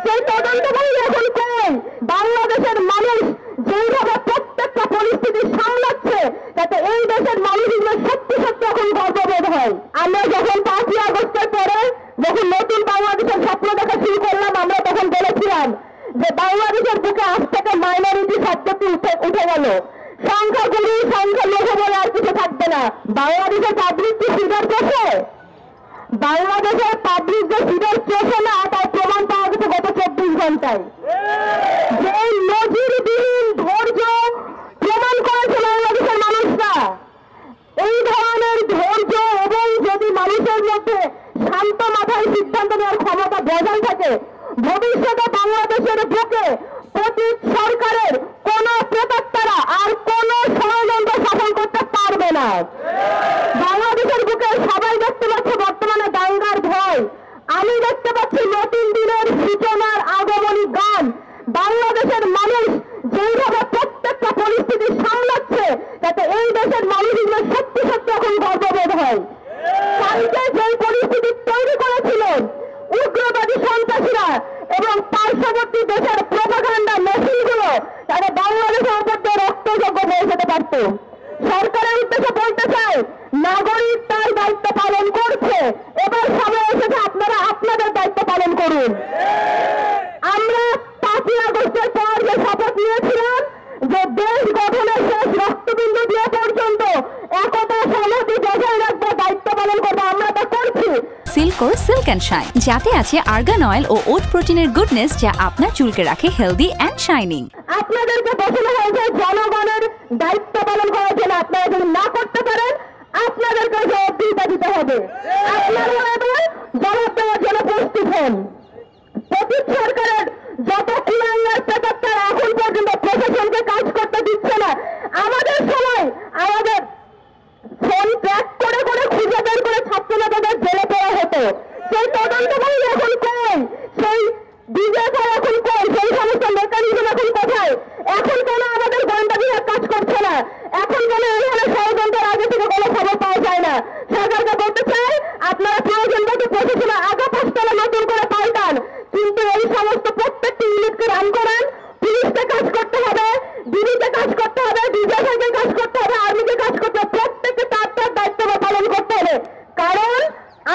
সেই তদন্তকারী এখন কই? বাংলাদেশের মানুষ যেইভাবে প্রত্যেকটা পরিস্থিতি সামলাচ্ছে যাতে এই দেশের মানুষগুলো সত্যি সত্যি এখন গর্ববোধ হয়। আমরা যখন 5ই আগস্টের পরে যখন নতুন বাংলাদেশের স্বপ্ন দেখা শুরু করলাম, আমরা তখন বলেছিলাম যে বাংলাদেশের বুকে আজ থেকে মাইনরিটি শব্দটি উঠে গেল, সংখ্যাগুলি সংখ্যালঘু বলে আর কিছু থাকবে না। বাংলাদেশের পাবলিক কি ফিগার চষে? বাংলাদেশের পাবলিক যে ফিগার চষে না তার প্রমাণ পাওয়া গেছে গত 24 ঘন্টায়। যে নজিরবিহীন ধৈর্য প্রমাণ করেছে বাংলাদেশের মানুষরা, এই ধরনের ধৈর্য এবং যদি মানুষের মধ্যে শান্ত মাথায় সিদ্ধান্ত নেওয়ার ক্ষমতা বজায় থাকে, ভবিষ্যতে বাংলাদেশের বুকে পতিত সরকারের কোন প্রেতাত্মারা আর কোন ষড়যন্ত্র সফল করতে পারবে না। বাংলাদেশের বুকে সবাই দেখতে পাচ্ছে বর্তমানে দাঙ্গার ভয়, আমি দেখতে পাচ্ছি নতুন দিনের সূচনার আগমনী গান। বাংলাদেশের মানুষ যেইভাবে প্রত্যেকটা পরিস্থিতি সামলাচ্ছে যাতে এই দেশের মানুষগুলো সত্যি সত্যি এখন গর্ববোধ হয়। কালকে যেই পরিস্থিতি তৈরি করেছিলেন উগ্রবাদী সন্ত্রাসীরা এবং পার্শ্ববর্তী দেশের প্রোপাগান্ডা মেশিনগুলো, তারা বাংলাদেশের উপর দিয়ে রক্তযজ্ঞ হয়ে যেতে পারত। সরকারের উদ্দেশ্যে বলতে চাই, নাগরিক তার দায়িত্ব পালন করছে, এবার সময় এসেছে আপনারা আপনাদের দায়িত্ব পালন করুন। আমরা 5ই আগস্টের পর যে শপথ নিয়েছিলাম যে দেশ গঠনের শেষ রক্তবিন্দু দিয়ে পর্যন্ত একতা সংহতি বজায় রাখবো, দায়িত্ব পালন করবো, আমরা তা করছি। সিল্কোর সিল্ক অ্যান্ড শাইন, যাতে আছে আর্গান অয়েল ও ওট প্রোটিনের গুডনেস, যা আপনার চুলকে রাখে হেলদি অ্যান্ড শাইনিং। আপনাদেরকে বসানো হয়েছে জনগণের দায়িত্ব পালন করার জন্য। আপনারা যদি না করতে পারেন আপনাদেরকে জবাবদিহিতা দিতে হবে। আপনারা এবার জবাব দেওয়ার জন্য প্রস্তুত হন। পতিত সরকারের যত কুলাঙ্গার প্রেতাত্মারা এখন পর্যন্ত প্রশাসনকে কাজ করতে দিচ্ছে না, আমাদের সময় আমাদের ফোন ট্র্যাক করে করে খুঁজে বের করে ছাত্রনেতাদের জেলে পড়া হতো। সেই তদন্তকারী এখন কই? সেই ডিজিএফআই এখন কই? সেই সমস্ত মেকানিজম এখন কোথায়? এখন কেন আমাদের গোয়েন্দা বিভাগ কাজ করছে না? এখন কেন এখানে ষড়যন্ত্রের আগে থেকে কোনো খবর পাওয়া যায় না? সরকারকে বলতে চাই, আপনারা প্রয়োজন মতো প্রশাসনে আগা পাঁচতলা নতুন করে পাল্টান, কিন্তু এই সমস্ত প্রত্যেকটি ইউনিটকে রান করান। পুলিশকে কাজ করতে হবে, ডিবিতে কাজ করতে হবে, ডিজিএফআইকে কাজ করতে হবে, আর্মিকে কাজ করতে হবে, প্রত্যেককে তার তার দায়িত্ব পালন করতে হবে। কারণ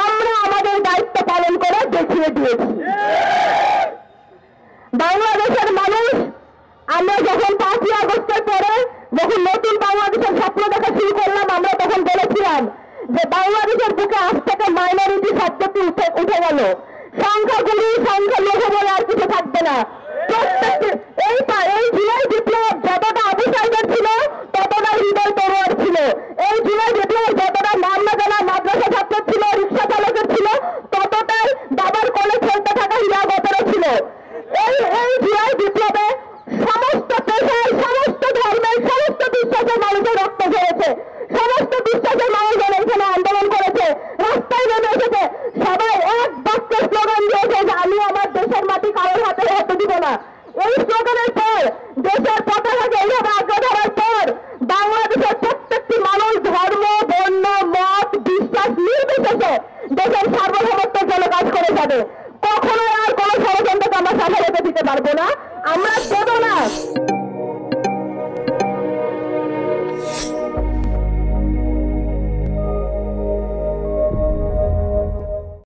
আমরা আমাদের দায়িত্ব পালন করে দেখিয়ে দিয়েছি। বাংলাদেশের মানুষ, আমরা যখন 5ই আগস্টের পরে যখন নতুন বাংলাদেশের স্বপ্ন দেখা শুরু করলাম, আমরা তখন বলেছিলাম যে বাংলাদেশের বুকে আজ থেকে মাইনরিটি শব্দটি উঠে গেল, সংখ্যাগুলি সংখ্যালঘু বলে আর কিছু থাকবে না। প্রত্যেকটি এই জুলাই বিপ্লব যতটা আবু সাইদের ছিল ততটা হৃদয় তরোয়ার ছিল। এই জুলাই বিপ্লব যতটা নাম না জানা মাদ্রাসা ছাত্র ছিল, রিক্সা চালকের ছিল, ততটাই বাবার কোলে খেলতে থাকা হিরাগতেরও ছিল। এই জুলাই বিপ্লবে সমস্ত পেশায়, সমস্ত ধর্মের, সমস্ত বিশ্বাসের মানুষের রক্ত ঝরেছে, সমস্ত বিশ্বাসের মানুষজন এখানে আন্দোলন করেছে, রাস্তায় নেমে এসেছে, সবাই এক বাক্যের স্লোগান দিয়েছে যে আমি আমার দেশের মাটি কারোর হাতে হতে দিব না। এই স্লোগানের পর দেশের পতাকাকে এইভাবে আগ্রহ ধরার পর